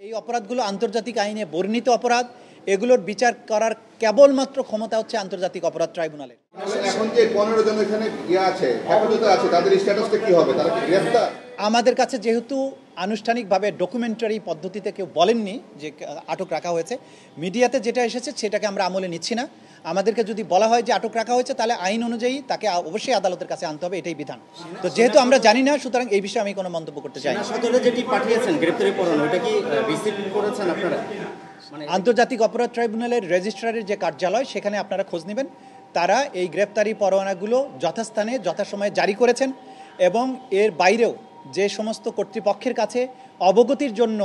এই অপরাধগুলো আন্তর্জাতিক আইনে বর্ণিত অপরাধ, এগুলোর বিচার করার কেবলমাত্র ক্ষমতা হচ্ছে আন্তর্জাতিক অপরাধ ট্রাইব্যুনালের। এখন যে 15 জন এখানে আছে হেফাজতে আছে, তাদের স্ট্যাটাসটা কি হবে? তারা কি গ্রেফতার? আমাদের কাছে যেহেতু আনুষ্ঠানিকভাবে ডকুমেন্টারি পদ্ধতিতে কেউ বলেননি যে আটক রাখা হয়েছে, মিডিয়াতে যেটা এসেছে সেটাকে আমরা আমলে নিচ্ছি না। আমাদেরকে যদি বলা হয় যে আটক রাখা হয়েছে, তাহলে আইন অনুযায়ী তাকে অবশ্যই আদালতের কাছে আনতে হবে, এটাই বিধান। তো যেহেতু আমরা জানি না, সুতরাং এই বিষয়ে আমি কোনো মন্তব্য করতে চাই না। সদরে যেটি পাঠিয়েছেন গ্রেপ্তারি পরোয়ানা, ওটা কি রিসিভ করেছেন আপনারা? আন্তর্জাতিক অপরাধ ট্রাইব্যুনালের রেজিস্ট্রারের যে কার্যালয়, সেখানে আপনারা খোঁজ নেবেন। তারা এই গ্রেপ্তারি পরোয়ানাগুলো যথাস্থানে যথাসময়ে জারি করেছেন এবং এর বাইরেও যে সমস্ত কর্তৃপক্ষের কাছে অবগতির জন্য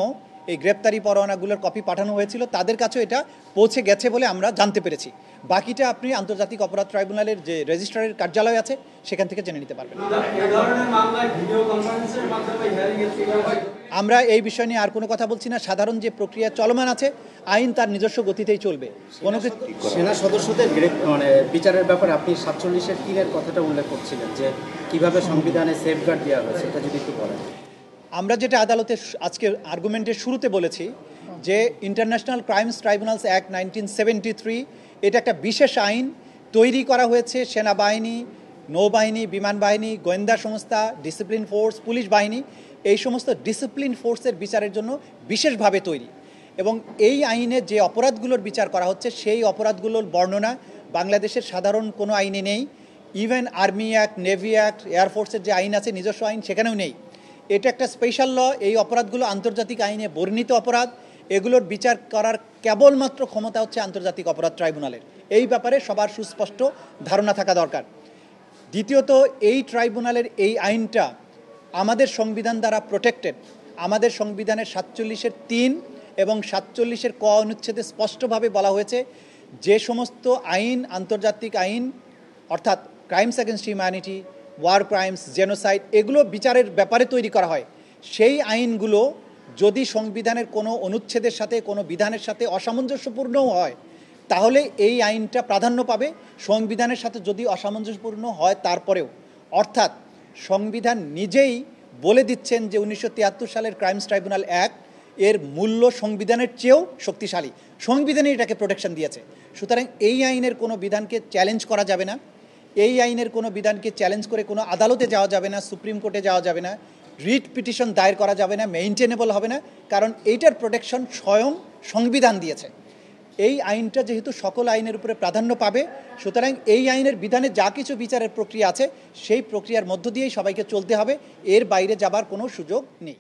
এই গ্রেপ্তারি পরোয়ানাগুলোর কপি পাঠানো হয়েছিল, তাদের কাছেও এটা পৌঁছে গেছে বলে আমরা জানতে পেরেছি। বাকিটা আপনি আন্তর্জাতিক অপরাধ ট্রাইব্যুনালের যে রেজিস্ট্রারের কার্যালয় আছে সেখান থেকে জেনে নিতে পারবেন। আমরা এই বিষয় নিয়ে আর কোনো কথা বলছি না। সাধারণ যে প্রক্রিয়া চলমান আছে, আইন তার নিজস্ব গতিতেই চলবে। কোনো সেনা সদস্যদের বিচারের ব্যাপারে আপনি 47-এর 3-এর কথাটা উল্লেখ করছিলেন, যে কিভাবে সংবিধানে সেফগার্ড দেওয়া হয়েছে, এটা যদি একটু বলেন। আমরা যেটা আদালতে আজকে আর্গুমেন্টের শুরুতে বলেছি যে ইন্টারন্যাশনাল ক্রাইমস ট্রাইব্যুনালস অ্যাক্ট 1973, এটা একটা বিশেষ আইন তৈরি করা হয়েছে সেনাবাহিনী, নৌবাহিনী, বিমান বাহিনী, গোয়েন্দা সংস্থা, ডিসিপ্লিন ফোর্স, পুলিশ বাহিনী, এই সমস্ত ডিসিপ্লিন ফোর্সের বিচারের জন্য বিশেষভাবে তৈরি। এবং এই আইনে যে অপরাধগুলোর বিচার করা হচ্ছে, সেই অপরাধগুলোর বর্ণনা বাংলাদেশের সাধারণ কোনো আইনে নেই। Even army act, navy act, এয়ারফোর্সের যে আইন আছে নিজস্ব আইন, সেখানেও নেই। এটা একটা স্পেশাল ল। এই অপরাধগুলো আন্তর্জাতিক আইনে বর্ণিত অপরাধ, এগুলোর বিচার করার কেবলমাত্র ক্ষমতা হচ্ছে আন্তর্জাতিক অপরাধ ট্রাইব্যুনালের। এই ব্যাপারে সবার সুস্পষ্ট ধারণা থাকা দরকার। দ্বিতীয়ত, এই ট্রাইব্যুনালের এই আইনটা আমাদের সংবিধান দ্বারা প্রোটেক্টেড। আমাদের সংবিধানের 47-এর 3 এবং 47-এর ক অনুচ্ছেদে স্পষ্টভাবে বলা হয়েছে যে সমস্ত আইন, আন্তর্জাতিক আইন অর্থাৎ crimes against humanity, war crimes, genocide, এগুলো বিচারের ব্যাপারে তৈরি করা হয়। সেই আইনগুলো যদি সংবিধানের কোনো অনুচ্ছেদের সাথে, কোনো বিধানের সাথে অসামঞ্জস্যপূর্ণও হয়, তাহলে এই আইনটা প্রাধান্য পাবে। সংবিধানের সাথে যদি অসামঞ্জস্যপূর্ণ হয় তারপরেও, অর্থাৎ সংবিধান নিজেই বলে দিচ্ছেন যে 1973 সালের ক্রাইমস ট্রাইব্যুনাল অ্যাক্ট এর মূল্য সংবিধানের চেয়েও শক্তিশালী। সংবিধানে এটাকে প্রোটেকশন দিয়েছে। সুতরাং এই আইনের কোনো বিধানকে চ্যালেঞ্জ করা যাবে না। এই আইনের কোনো বিধানকে চ্যালেঞ্জ করে কোনো আদালতে যাওয়া যাবে না, সুপ্রিম কোর্টে যাওয়া যাবে না, রিট পিটিশন দায়ের করা যাবে না, মেইনটেনেবল হবে না, কারণ এইটার প্রোটেকশন স্বয়ং সংবিধান দিয়েছে। এই আইনটা যেহেতু সকল আইনের উপরে প্রাধান্য পাবে, সুতরাং এই আইনের বিধানে যা কিছু বিচারের প্রক্রিয়া আছে সেই প্রক্রিয়ার মধ্য দিয়েই সবাইকে চলতে হবে। এর বাইরে যাবার কোনো সুযোগ নেই।